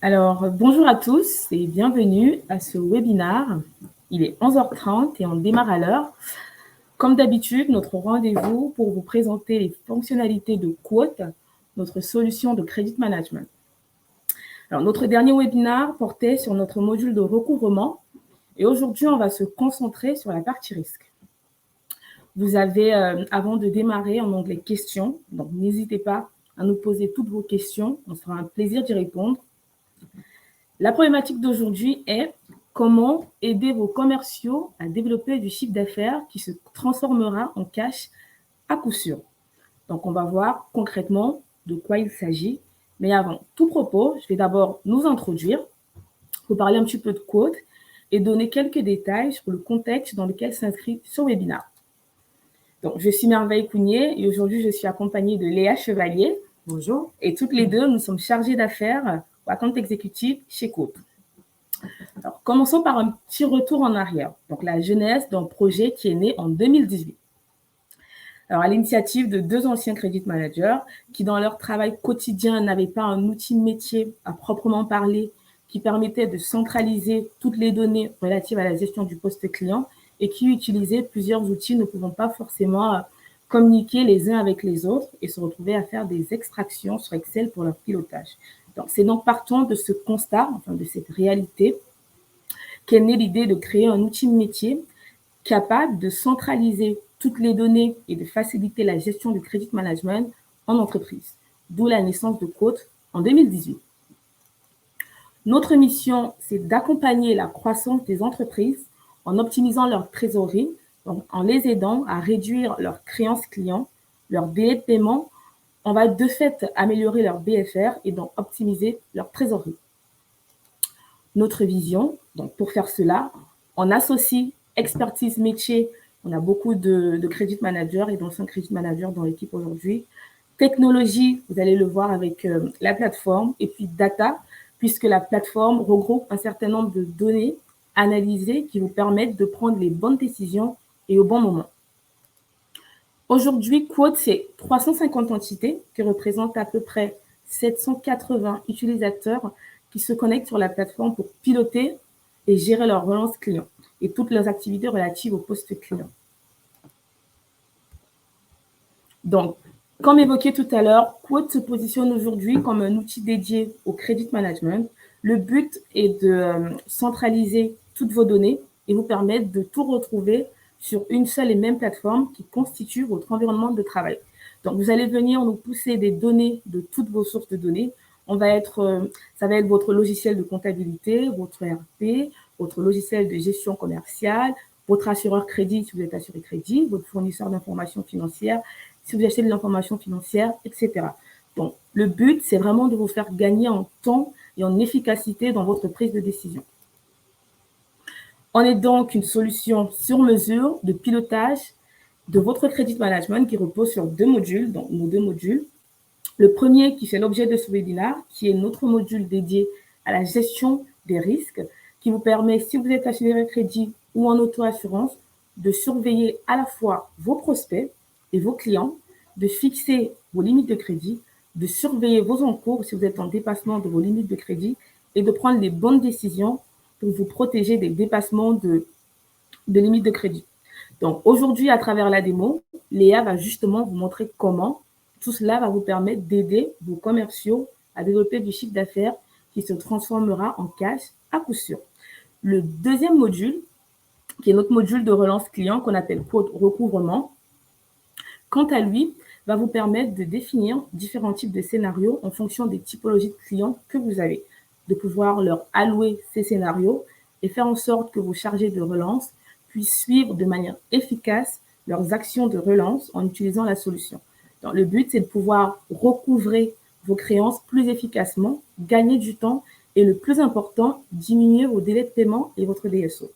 Alors, bonjour à tous et bienvenue à ce webinaire. Il est 11h30 et on démarre à l'heure. Comme d'habitude, notre rendez-vous pour vous présenter les fonctionnalités de Quote, notre solution de credit management. Alors, notre dernier webinaire portait sur notre module de recouvrement et aujourd'hui, on va se concentrer sur la partie risque. Vous avez, avant de démarrer, en onglet questions, donc n'hésitez pas à nous poser toutes vos questions, on sera un plaisir d'y répondre. La problématique d'aujourd'hui est comment aider vos commerciaux à développer du chiffre d'affaires qui se transformera en cash à coup sûr. Donc, on va voir concrètement de quoi il s'agit. Mais avant tout propos, je vais d'abord nous introduire, vous parler un petit peu de Quote et donner quelques détails sur le contexte dans lequel s'inscrit ce webinaire. Donc, je suis Merveille Cougnier et aujourd'hui, je suis accompagnée de Léa Chevalier. Bonjour. Et toutes les deux, nous sommes chargées d'affaires ou account exécutif chez Quote. Alors, commençons par un petit retour en arrière. Donc, la genèse d'un projet qui est né en 2018. Alors, à l'initiative de deux anciens credit managers qui, dans leur travail quotidien, n'avaient pas un outil métier à proprement parler qui permettait de centraliser toutes les données relatives à la gestion du poste client et qui utilisaient plusieurs outils ne pouvant pas forcément communiquer les uns avec les autres et se retrouver à faire des extractions sur Excel pour leur pilotage. Donc, c'est donc partant de ce constat, enfin de cette réalité, qu'est née l'idée de créer un outil métier capable de centraliser toutes les données et de faciliter la gestion du credit management en entreprise, d'où la naissance de Quote en 2018. Notre mission, c'est d'accompagner la croissance des entreprises en optimisant leur trésorerie, donc en les aidant à réduire leurs créances clients, leur délai de paiement. On va de fait améliorer leur BFR et donc optimiser leur trésorerie. Notre vision, donc pour faire cela, on associe expertise métier. On a beaucoup de credit managers et d'anciens credit managers dans l'équipe aujourd'hui. Technologie, vous allez le voir avec la plateforme. Et puis data, puisque la plateforme regroupe un certain nombre de données analysées qui vous permettent de prendre les bonnes décisions et au bon moment. Aujourd'hui, Quote, c'est 350 entités qui représentent à peu près 780 utilisateurs qui se connectent sur la plateforme pour piloter et gérer leur relance client et toutes leurs activités relatives au poste client. Donc, comme évoqué tout à l'heure, Quote se positionne aujourd'hui comme un outil dédié au credit management. Le but est de centraliser toutes vos données et vous permettre de tout retrouver sur une seule et même plateforme qui constitue votre environnement de travail. Donc, vous allez venir nous pousser des données de toutes vos sources de données. Ça va être votre logiciel de comptabilité, votre ERP, votre logiciel de gestion commerciale, votre assureur crédit si vous êtes assuré crédit, votre fournisseur d'informations financières si vous achetez de l'information financière, etc. Donc, le but, c'est vraiment de vous faire gagner en temps et en efficacité dans votre prise de décision. On est donc une solution sur mesure de pilotage de votre credit management qui repose sur deux modules, donc nos deux modules. Le premier qui fait l'objet de ce webinaire, qui est notre module dédié à la gestion des risques, qui vous permet, si vous êtes assuré crédit ou en auto-assurance, de surveiller à la fois vos prospects et vos clients, de fixer vos limites de crédit, de surveiller vos encours si vous êtes en dépassement de vos limites de crédit et de prendre les bonnes décisions pour vous protéger des dépassements de limites de crédit. Donc, aujourd'hui, à travers la démo, Léa va justement vous montrer comment tout cela va vous permettre d'aider vos commerciaux à développer du chiffre d'affaires qui se transformera en cash à coup sûr. Le deuxième module, qui est notre module de relance client qu'on appelle Quote recouvrement, quant à lui, va vous permettre de définir différents types de scénarios en fonction des typologies de clients que vous avez, de pouvoir leur allouer ces scénarios et faire en sorte que vos chargés de relance puissent suivre de manière efficace leurs actions de relance en utilisant la solution. Donc, le but, c'est de pouvoir recouvrer vos créances plus efficacement, gagner du temps et le plus important, diminuer vos délais de paiement et votre DSO.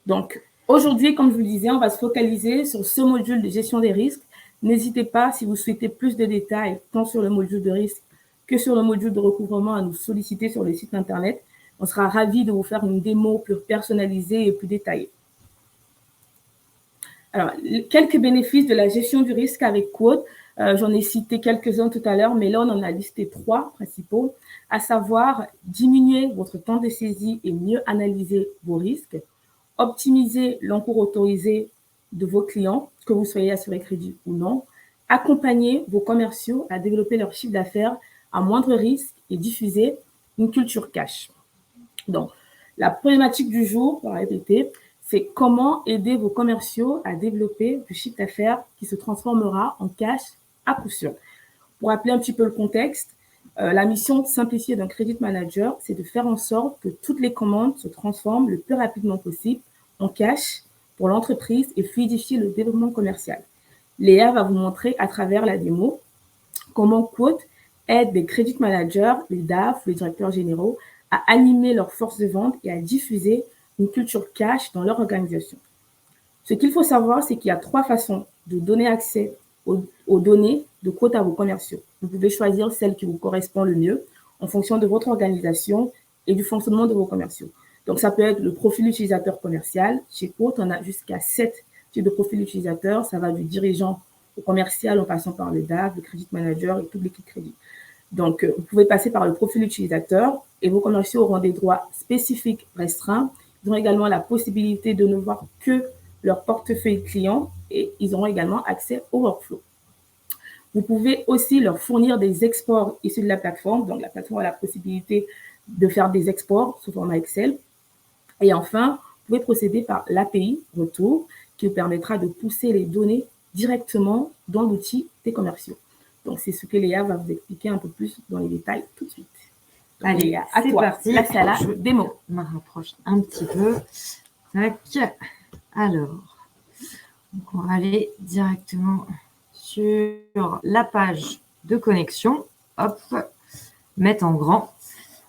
Donc, aujourd'hui, comme je vous le disais, on va se focaliser sur ce module de gestion des risques. N'hésitez pas, si vous souhaitez plus de détails, tant sur le module de risque que sur le module de recouvrement, à nous solliciter sur le site Internet. On sera ravis de vous faire une démo plus personnalisée et plus détaillée. Alors, quelques bénéfices de la gestion du risque avec Quote. J'en ai cité quelques-uns tout à l'heure, mais là, on en a listé 3 principaux, à savoir diminuer votre temps de saisie et mieux analyser vos risques, optimiser l'encours autorisé de vos clients, que vous soyez assuré crédit ou non, accompagner vos commerciaux à développer leur chiffre d'affaires à moindre risque et diffuser une culture cash. Donc, la problématique du jour, pour répéter, c'est comment aider vos commerciaux à développer du chiffre d'affaires qui se transformera en cash à coup sûr. Pour rappeler un petit peu le contexte, la mission simplifiée d'un credit manager, c'est de faire en sorte que toutes les commandes se transforment le plus rapidement possible en cash pour l'entreprise et fluidifier le développement commercial. Léa va vous montrer à travers la démo comment Quote aide les credit managers, les DAF, les directeurs généraux à animer leur force de vente et à diffuser une culture cash dans leur organisation. Ce qu'il faut savoir, c'est qu'il y a 3 façons de donner accès aux données de Quote à vos commerciaux. Vous pouvez choisir celle qui vous correspond le mieux en fonction de votre organisation et du fonctionnement de vos commerciaux. Donc, ça peut être le profil utilisateur commercial. Chez Quote, on a jusqu'à 7 types de profils utilisateurs. Ça va du dirigeant au commercial en passant par le DAF, le credit manager et toute l'équipe crédit. Donc, vous pouvez passer par le profil utilisateur et vos commerciaux auront des droits spécifiques restreints. Ils auront également la possibilité de ne voir que leur portefeuille client et ils auront également accès au workflow. Vous pouvez aussi leur fournir des exports issus de la plateforme. Donc, la plateforme a la possibilité de faire des exports sous format Excel. Et enfin, vous pouvez procéder par l'API retour qui vous permettra de pousser les données directement dans l'outil des commerciaux. Donc, c'est ce que Léa va vous expliquer un peu plus dans les détails tout de suite. Donc, allez, Léa, à toi. Parti. Là, c'est à la démo. Je me rapproche un petit peu. Tac. Alors, on va aller directement sur la page de connexion. Hop, mettre en grand.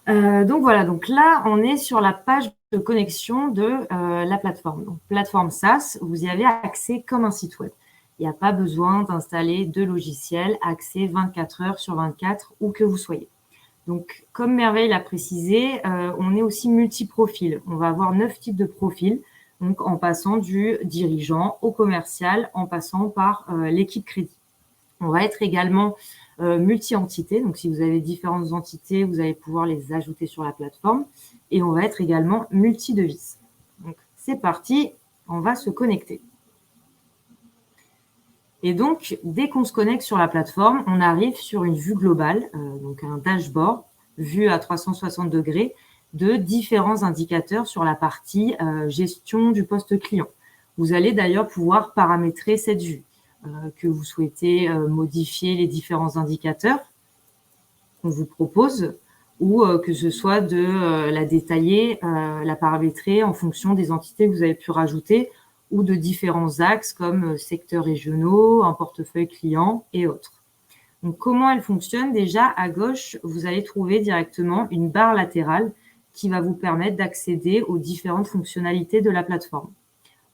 Donc voilà, donc là, on est sur la page de connexion de la plateforme. Donc, plateforme SaaS, vous y avez accès comme un site web. Il n'y a pas besoin d'installer de logiciel, accès 24 heures sur 24, où que vous soyez. Donc, comme Merveille l'a précisé, on est aussi multi-profil. On va avoir 9 types de profils, donc en passant du dirigeant au commercial, en passant par l'équipe crédit. On va être également multi-entités. Donc, si vous avez différentes entités, vous allez pouvoir les ajouter sur la plateforme. Et on va être également multi-devises. Donc, c'est parti, on va se connecter. Et donc, dès qu'on se connecte sur la plateforme, on arrive sur une vue globale, donc un dashboard, vue à 360 degrés, de différents indicateurs sur la partie gestion du poste client. Vous allez d'ailleurs pouvoir paramétrer cette vue, que vous souhaitez modifier les différents indicateurs qu'on vous propose, ou que ce soit de la détailler, la paramétrer en fonction des entités que vous avez pu rajouter, ou de différents axes comme secteurs régionaux, un portefeuille client et autres. Donc, comment elle fonctionne? Déjà, à gauche, vous allez trouver directement une barre latérale qui va vous permettre d'accéder aux différentes fonctionnalités de la plateforme.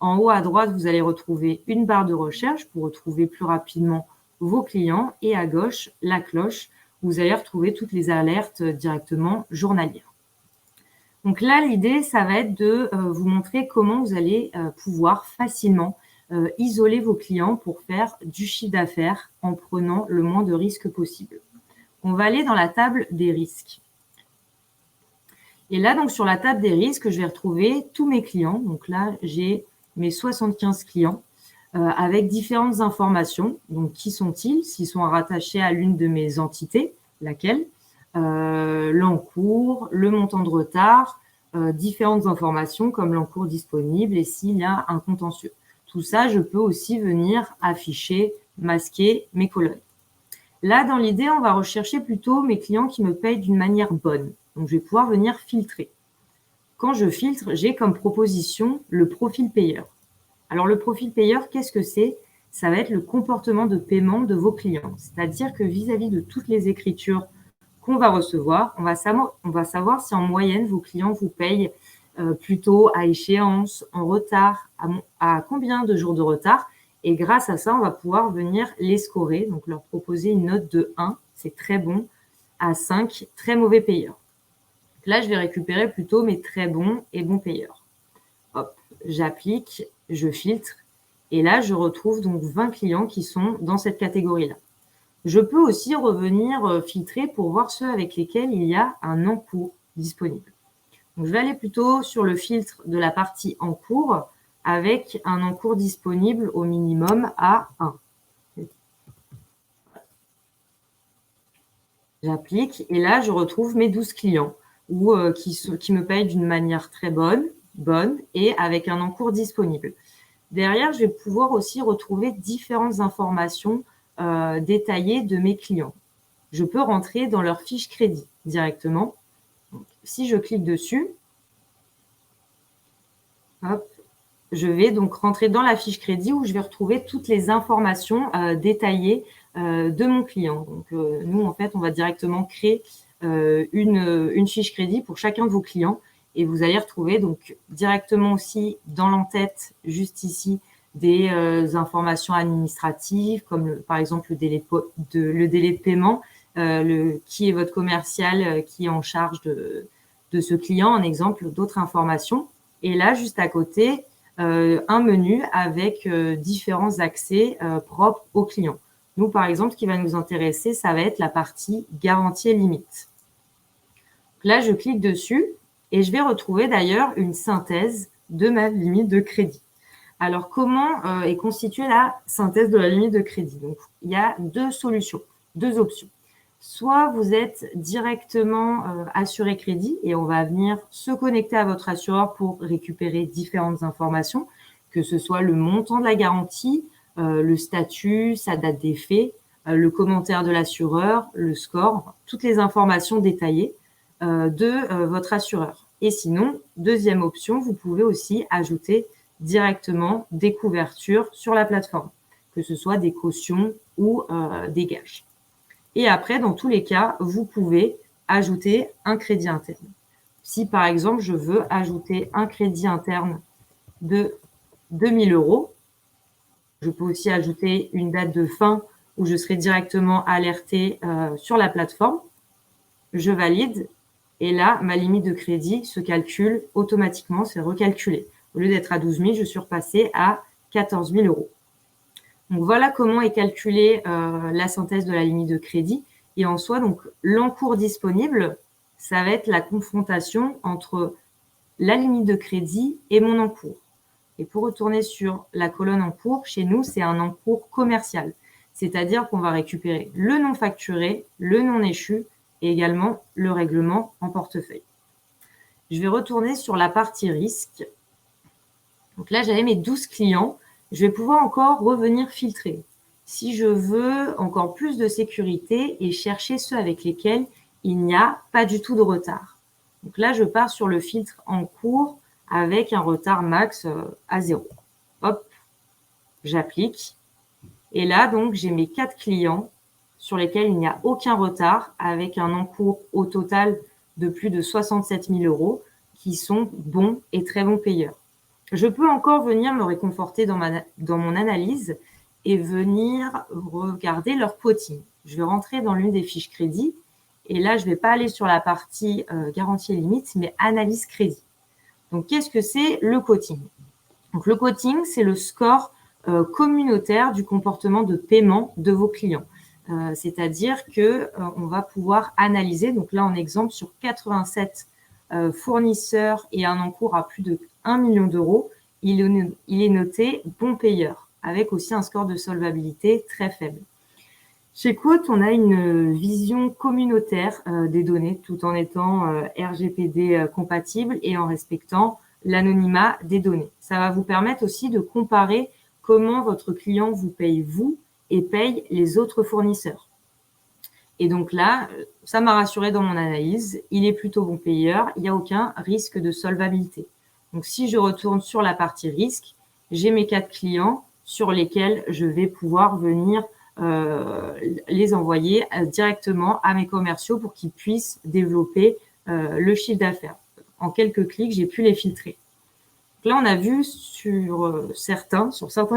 En haut à droite, vous allez retrouver une barre de recherche pour retrouver plus rapidement vos clients. Et à gauche, la cloche, où vous allez retrouver toutes les alertes directement journalières. Donc là, l'idée, ça va être de vous montrer comment vous allez pouvoir facilement isoler vos clients pour faire du chiffre d'affaires en prenant le moins de risques possible. On va aller dans la table des risques. Et là, donc sur la table des risques, je vais retrouver tous mes clients. Donc là, j'ai mes 75 clients avec différentes informations. Donc, qui sont-ils? S'ils sont rattachés à l'une de mes entités, laquelle? L'encours, le montant de retard, différentes informations comme l'encours disponible et s'il y a un contentieux. Tout ça, je peux aussi venir afficher, masquer mes colonnes. Là, dans l'idée, on va rechercher plutôt mes clients qui me payent d'une manière bonne. Donc, je vais pouvoir venir filtrer. Quand je filtre, j'ai comme proposition le profil payeur. Alors, le profil payeur, qu'est-ce que c'est? Ça va être le comportement de paiement de vos clients. C'est-à-dire que vis-à-vis de toutes les écritures qu'on va recevoir, on va savoir si en moyenne, vos clients vous payent plutôt à échéance, en retard, à combien de jours de retard. Et grâce à ça, on va pouvoir venir les scorer, donc leur proposer une note de 1, c'est très bon, à 5, très mauvais payeur. Là, je vais récupérer plutôt mes très bons et bons payeurs. Hop, j'applique, je filtre. Et là, je retrouve donc 20 clients qui sont dans cette catégorie-là. Je peux aussi revenir filtrer pour voir ceux avec lesquels il y a un encours disponible. Donc, je vais aller plutôt sur le filtre de la partie en cours avec un encours disponible au minimum à 1. J'applique et là, je retrouve mes 12 clients qui me payent d'une manière très bonne et avec un encours disponible. Derrière, je vais pouvoir aussi retrouver différentes informations détaillées de mes clients. Je peux rentrer dans leur fiche crédit directement. Donc, si je clique dessus, hop, je vais donc rentrer dans la fiche crédit où je vais retrouver toutes les informations détaillées de mon client. Donc, nous, en fait, on va directement créer une fiche crédit pour chacun de vos clients et vous allez retrouver donc directement aussi dans l'entête, juste ici, des informations administratives comme par exemple le délai de paiement, qui est votre commercial qui est en charge de ce client, en exemple d'autres informations. Et là, juste à côté, un menu avec différents accès propres aux clients. Nous, par exemple, ce qui va nous intéresser, ça va être la partie garantie et limite. Là, je clique dessus et je vais retrouver d'ailleurs une synthèse de ma limite de crédit. Alors, comment est constituée la synthèse de la limite de crédit? Donc, il y a deux solutions, deux options. Soit vous êtes directement assuré crédit et on va venir se connecter à votre assureur pour récupérer différentes informations, que ce soit le montant de la garantie, le statut, sa date d'effet, le commentaire de l'assureur, le score, toutes les informations détaillées de votre assureur. Et sinon, deuxième option, vous pouvez aussi ajouter directement des couvertures sur la plateforme, que ce soit des cautions ou des gages. Et après, dans tous les cas, vous pouvez ajouter un crédit interne. Si, par exemple, je veux ajouter un crédit interne de 2 000 €, je peux aussi ajouter une date de fin où je serai directement alerté sur la plateforme. Je valide et là, ma limite de crédit se calcule automatiquement, c'est recalculé. Au lieu d'être à 12 000, je suis repassée à 14 000 €. Donc, voilà comment est calculée la synthèse de la limite de crédit. Et en soi, donc, l'encours disponible, ça va être la confrontation entre la limite de crédit et mon encours. Et pour retourner sur la colonne encours, chez nous, c'est un encours commercial. C'est-à-dire qu'on va récupérer le non facturé, le non échu et également le règlement en portefeuille. Je vais retourner sur la partie risque. Donc là, j'avais mes 12 clients. Je vais pouvoir encore revenir filtrer. Si je veux encore plus de sécurité et chercher ceux avec lesquels il n'y a pas du tout de retard. Donc là, je pars sur le filtre en cours avec un retard max à 0. Hop, j'applique. Et là, donc, j'ai mes 4 clients sur lesquels il n'y a aucun retard avec un encours au total de plus de 67 000 € qui sont bons et très bons payeurs. Je peux encore venir me réconforter dans mon analyse et venir regarder leur quoting. Je vais rentrer dans l'une des fiches crédit et là, je ne vais pas aller sur la partie garantie et limite, mais analyse crédit. Donc, qu'est-ce que c'est le quoting? Donc, le quoting, c'est le score communautaire du comportement de paiement de vos clients. C'est-à-dire qu'on va pouvoir analyser, donc là, en exemple, sur 87 fournisseurs et un encours à plus de 1 million €, il est noté bon payeur, avec aussi un score de solvabilité très faible. Chez Quote, on a une vision communautaire des données, tout en étant RGPD compatible et en respectant l'anonymat des données. Ça va vous permettre aussi de comparer comment votre client vous paye vous et paye les autres fournisseurs. Et donc là, ça m'a rassuré dans mon analyse. Il est plutôt bon payeur. Il n'y a aucun risque de solvabilité. Donc, si je retourne sur la partie risque, j'ai mes 4 clients sur lesquels je vais pouvoir venir les envoyer directement à mes commerciaux pour qu'ils puissent développer le chiffre d'affaires. En quelques clics, j'ai pu les filtrer. Donc là, on a vu sur certains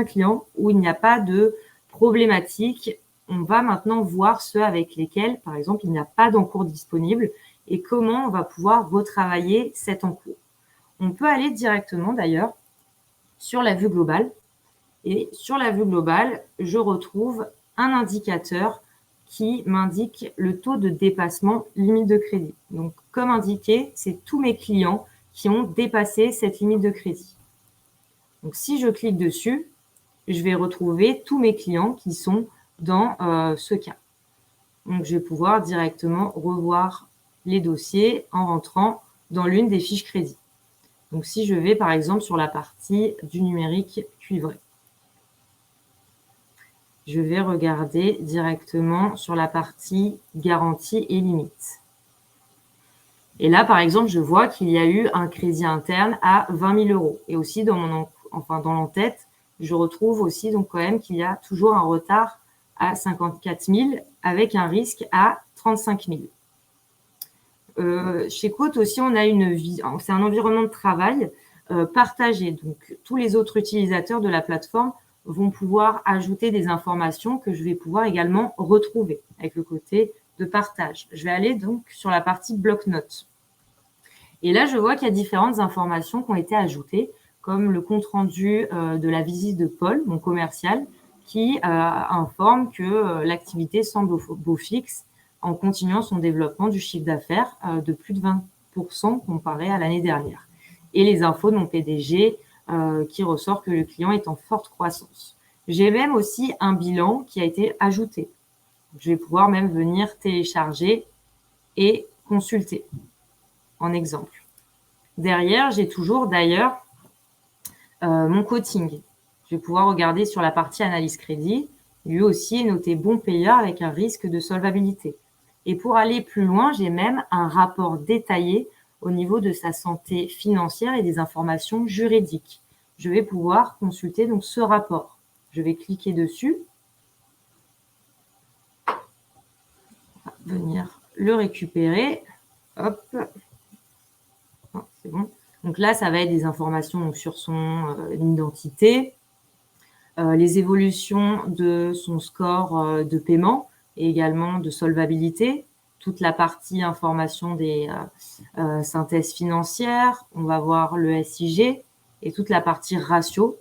clients où il n'y a pas de problématique. On va maintenant voir ceux avec lesquels, par exemple, il n'y a pas d'encours disponible et comment on va pouvoir retravailler cet encours. On peut aller directement d'ailleurs sur la vue globale. Et sur la vue globale, je retrouve un indicateur qui m'indique le taux de dépassement limite de crédit. Donc, comme indiqué, c'est tous mes clients qui ont dépassé cette limite de crédit. Donc, si je clique dessus, je vais retrouver tous mes clients qui sont dans ce cas. Donc, je vais pouvoir directement revoir les dossiers en rentrant dans l'une des fiches crédit. Donc, si je vais, par exemple, sur la partie du numérique cuivré, je vais regarder directement sur la partie garantie et limite. Et là, par exemple, je vois qu'il y a eu un crédit interne à 20 000 €. Et aussi, dans l'entête, je retrouve aussi donc quand même qu'il y a toujours un retard à 54 000 avec un risque à 35 000. Chez Quote aussi, on a c'est un environnement de travail partagé. Donc, tous les autres utilisateurs de la plateforme vont pouvoir ajouter des informations que je vais pouvoir également retrouver avec le côté de partage. Je vais aller donc sur la partie bloc-notes. Et là, je vois qu'il y a différentes informations qui ont été ajoutées, comme le compte-rendu de la visite de Paul, mon commercial, qui informe que l'activité semble au beau fixe en continuant son développement du chiffre d'affaires de plus de 20% comparé à l'année dernière. Et les infos de mon PDG qui ressort que le client est en forte croissance. J'ai même aussi un bilan qui a été ajouté. Je vais pouvoir même venir télécharger et consulter en exemple. Derrière, j'ai toujours d'ailleurs mon coaching. Je vais pouvoir regarder sur la partie analyse crédit. Lui aussi est noté bon payeur avec un risque de solvabilité. Et pour aller plus loin, j'ai même un rapport détaillé au niveau de sa santé financière et des informations juridiques. Je vais pouvoir consulter donc ce rapport. Je vais cliquer dessus. On va venir le récupérer. Hop. C'est bon. Donc là, ça va être des informations donc, sur son identité, les évolutions de son score de paiement et également de solvabilité, toute la partie information des synthèses financières, on va voir le SIG et toute la partie ratio.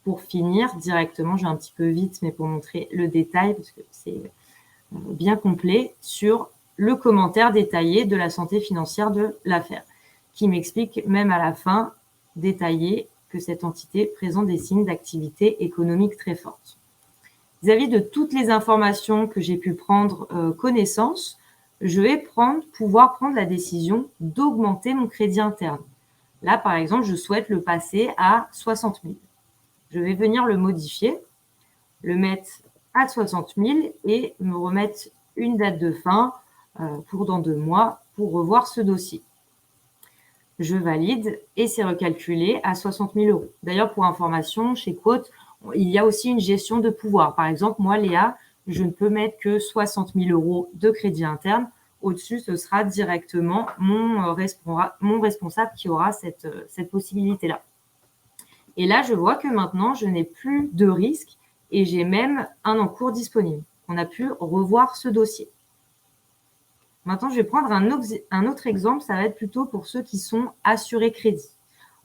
Pour finir directement, je vais un petit peu vite, mais pour montrer le détail, parce que c'est bien complet, sur le commentaire détaillé de la santé financière de l'affaire, qui m'explique même à la fin, détaillé, que cette entité présente des signes d'activité économique très forte. Vis-à-vis de toutes les informations que j'ai pu prendre connaissance, je vais pouvoir prendre la décision d'augmenter mon crédit interne. Là, par exemple, je souhaite le passer à 60 000. Je vais venir le modifier, le mettre à 60 000 et me remettre une date de fin pour dans 2 mois pour revoir ce dossier. Je valide et c'est recalculé à 60 000 €. D'ailleurs, pour information, chez Quote, il y a aussi une gestion de pouvoir. Par exemple, moi, Léa, je ne peux mettre que 60 000 € de crédit interne. Au-dessus, ce sera directement mon responsable qui aura cette possibilité-là. Et là, je vois que maintenant, je n'ai plus de risque et j'ai même un encours disponible. On a pu revoir ce dossier. Maintenant, je vais prendre un autre exemple. Ça va être plutôt pour ceux qui sont assurés crédit.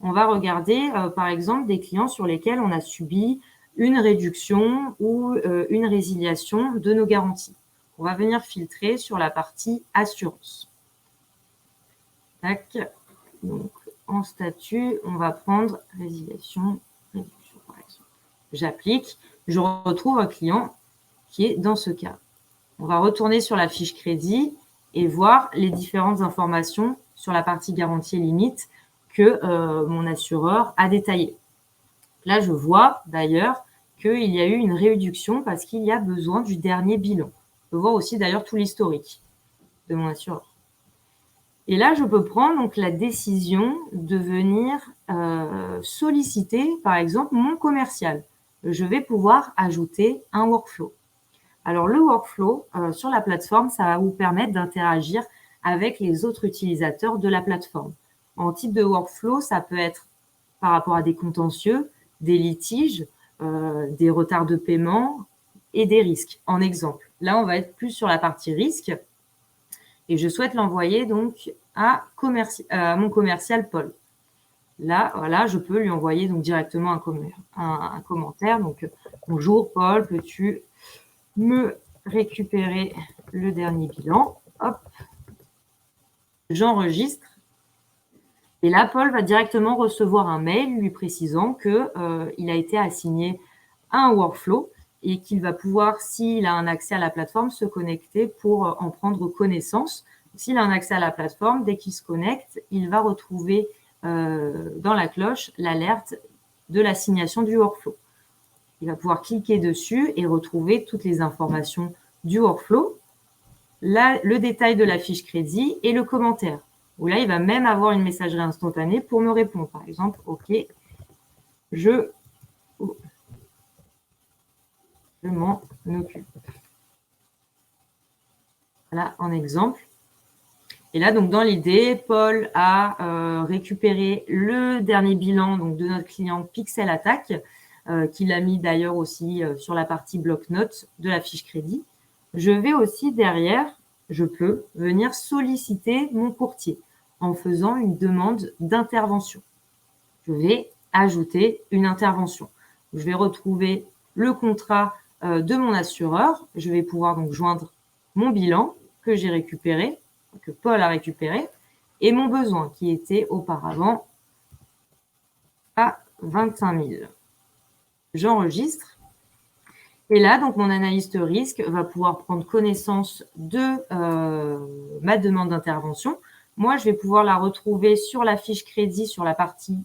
On va regarder, par exemple, des clients sur lesquels on a subi une réduction ou une résiliation de nos garanties. On va venir filtrer sur la partie assurance. Tac. Donc, en statut, on va prendre résiliation, réduction, par exemple. J'applique. Je retrouve un client qui est dans ce cas. On va retourner sur la fiche crédit et voir les différentes informations sur la partie garantie et limite que mon assureur a détaillées. Là, je vois d'ailleurs qu'il y a eu une réduction parce qu'il y a besoin du dernier bilan. Je peux voir aussi d'ailleurs tout l'historique de mon assureur. Et là, je peux prendre donc la décision de venir solliciter, par exemple, mon commercial. Je vais pouvoir ajouter un workflow. Alors, le workflow, sur la plateforme, ça va vous permettre d'interagir avec les autres utilisateurs de la plateforme. En type de workflow, ça peut être par rapport à des contentieux, des litiges, des retards de paiement et des risques. En exemple, là, on va être plus sur la partie risque et je souhaite l'envoyer donc à mon commercial Paul. Là, voilà, je peux lui envoyer donc directement un commentaire. Donc, bonjour Paul, peux-tu me récupérer le dernier bilan. Hop, j'enregistre. Et là, Paul va directement recevoir un mail lui précisant qu'il a été assigné à un workflow et qu'il va pouvoir, s'il a un accès à la plateforme, se connecter pour en prendre connaissance. S'il a un accès à la plateforme, dès qu'il se connecte, il va retrouver dans la cloche l'alerte de l'assignation du workflow. Il va pouvoir cliquer dessus et retrouver toutes les informations du workflow, là, le détail de la fiche crédit et le commentaire. Où là, il va même avoir une messagerie instantanée pour me répondre. Par exemple, OK, je m'en occupe. Voilà, en exemple. Et là, donc, dans l'idée, Paul a récupéré le dernier bilan donc, de notre client Pixel Attack, qu'il a mis d'ailleurs aussi sur la partie bloc-notes de la fiche crédit. Je vais aussi derrière, je peux venir solliciter mon courtier en faisant une demande d'intervention. Je vais ajouter une intervention. Je vais retrouver le contrat de mon assureur. Je vais pouvoir donc joindre mon bilan que j'ai récupéré, que Paul a récupéré, et mon besoin qui était auparavant à 25 000. J'enregistre. Et là, donc, mon analyste risque va pouvoir prendre connaissance de ma demande d'intervention. Moi, je vais pouvoir la retrouver sur la fiche crédit, sur la partie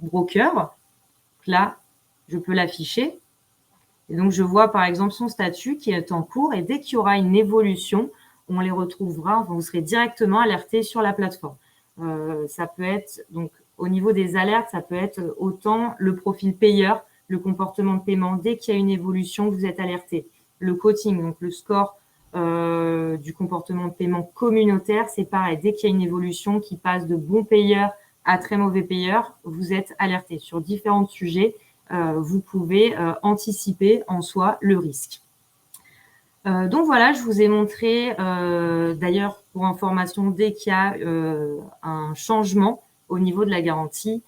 broker. Donc là, je peux l'afficher. Et donc, je vois, par exemple, son statut qui est en cours. Et dès qu'il y aura une évolution, on les retrouvera, enfin, vous serez directement alerté sur la plateforme. Ça peut être, donc, au niveau des alertes, ça peut être autant le profil payeur, le comportement de paiement. Dès qu'il y a une évolution, vous êtes alerté. Le quoting, donc le score du comportement de paiement communautaire, c'est pareil. Dès qu'il y a une évolution qui passe de bon payeur à très mauvais payeur, vous êtes alerté. Sur différents sujets, vous pouvez anticiper en soi le risque. Donc voilà, je vous ai montré, d'ailleurs, pour information, dès qu'il y a un changement au niveau de la garantie,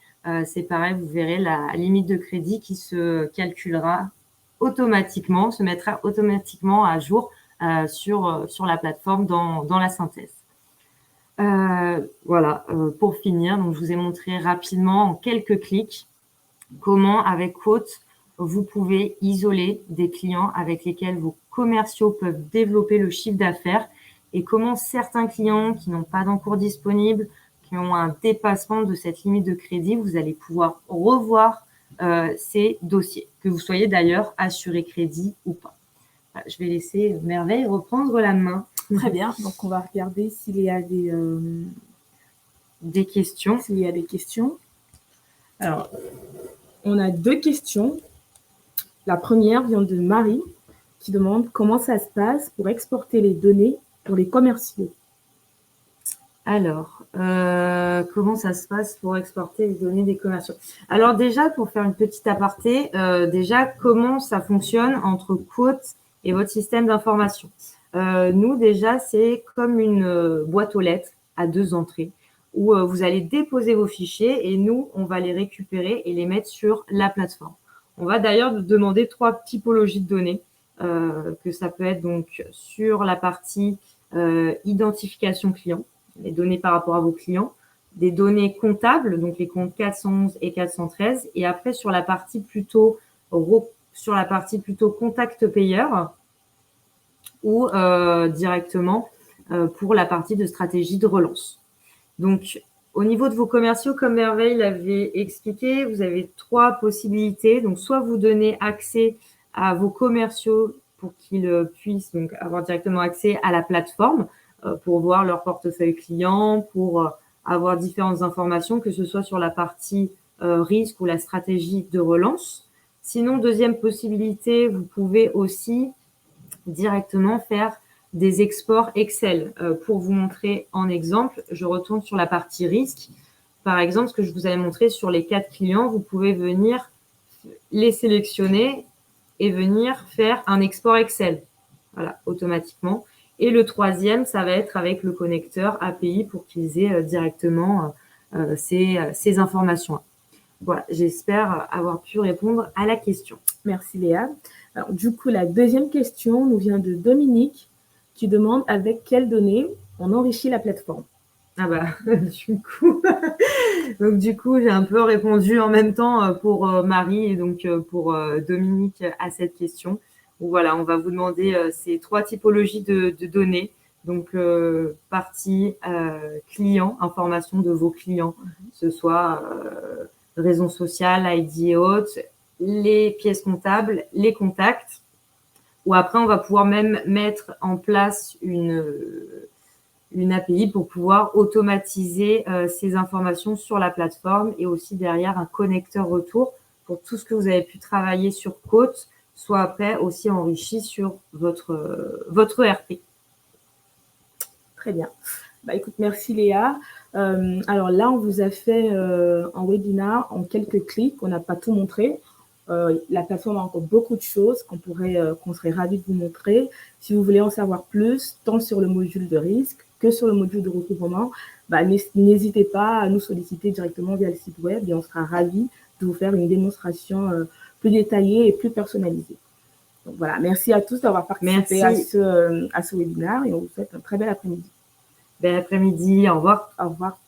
c'est pareil, vous verrez la limite de crédit qui se calculera automatiquement, se mettra automatiquement à jour sur la plateforme dans la synthèse. Voilà, pour finir, donc je vous ai montré rapidement en quelques clics comment, avec Quote, vous pouvez isoler des clients avec lesquels vos commerciaux peuvent développer le chiffre d'affaires et comment certains clients qui n'ont pas d'encours disponible, qui ont un dépassement de cette limite de crédit, vous allez pouvoir revoir ces dossiers, que vous soyez d'ailleurs assuré crédit ou pas. Voilà, je vais laisser Merveille reprendre la main. Très bien, donc on va regarder s'il y a des questions. S'il y a des questions. Alors, on a 2 questions. La première vient de Marie qui demande comment ça se passe pour exporter les données pour les commerciaux. Alors, comment ça se passe pour exporter les données des commerciaux? Alors déjà, pour faire une petite aparté, déjà, comment ça fonctionne entre Quote et votre système d'information? Nous, déjà, c'est comme une boîte aux lettres à 2 entrées où vous allez déposer vos fichiers et nous, on va les récupérer et les mettre sur la plateforme. On va d'ailleurs demander 3 typologies de données, que ça peut être donc sur la partie identification client, les données par rapport à vos clients, des données comptables, donc les comptes 411 et 413, et après sur la partie plutôt contact payeur ou directement pour la partie de stratégie de relance. Donc, au niveau de vos commerciaux, comme Merveille l'avait expliqué, vous avez 3 possibilités. Donc, soit vous donnez accès à vos commerciaux pour qu'ils puissent donc avoir directement accès à la plateforme pour voir leur portefeuille client, pour avoir différentes informations, que ce soit sur la partie risque ou la stratégie de relance. Sinon, deuxième possibilité, vous pouvez aussi directement faire des exports Excel. Pour vous montrer en exemple, je retourne sur la partie risque. Par exemple, ce que je vous avais montré sur les 4 clients, vous pouvez venir les sélectionner et venir faire un export Excel. Voilà, automatiquement. Et le troisième, ça va être avec le connecteur API pour qu'ils aient directement ces informations-là. Voilà, j'espère avoir pu répondre à la question. Merci Léa. Alors, du coup, la deuxième question nous vient de Dominique qui demande avec quelles données on enrichit la plateforme. Ah bah, du coup, j'ai un peu répondu en même temps pour Marie et donc pour Dominique à cette question. Donc, voilà, on va vous demander ces 3 typologies de données. Donc, partie client, information de vos clients, que ce soit raison sociale, ID et autres, les pièces comptables, les contacts. Ou après, on va pouvoir même mettre en place une API pour pouvoir automatiser ces informations sur la plateforme et aussi derrière un connecteur retour pour tout ce que vous avez pu travailler sur Côte soit après aussi enrichi sur votre ERP. Très bien. Bah, écoute, merci Léa. Alors là, on vous a fait un webinar en quelques clics. On n'a pas tout montré. La plateforme a encore beaucoup de choses qu'on serait ravis de vous montrer. Si vous voulez en savoir plus, tant sur le module de risque que sur le module de recouvrement, bah, n'hésitez pas à nous solliciter directement via le site web et on sera ravis de vous faire une démonstration plus détaillée et plus personnalisée. Donc voilà, merci à tous d'avoir participé à ce webinaire et on vous souhaite un très bel après-midi. Bel après-midi, au revoir. Au revoir.